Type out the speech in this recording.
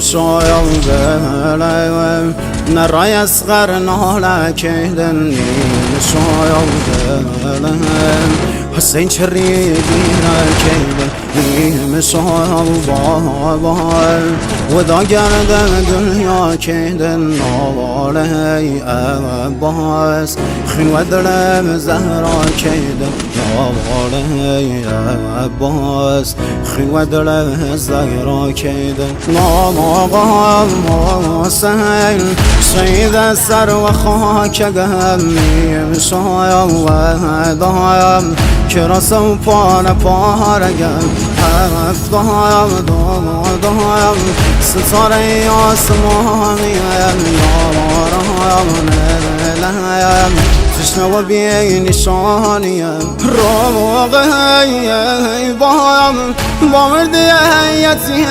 شایم دلم نرای اصغر ناله کهدن شایم دلم حسین چری بیره کهدن شایم بابا و دا گردن دنیا کهدن ناله عباس خین و دلم زهرا کهدن ناله عباس خین و دلم زهرا کهدن نام آقا حسین شهید سر و خاک گمیم شایم و دایم که رسم پان پارگم هفتایم دایم ستاره آسمانیم یارایم نلیم تشنه و بی نشانیم روغ بایم با مردی حیاتی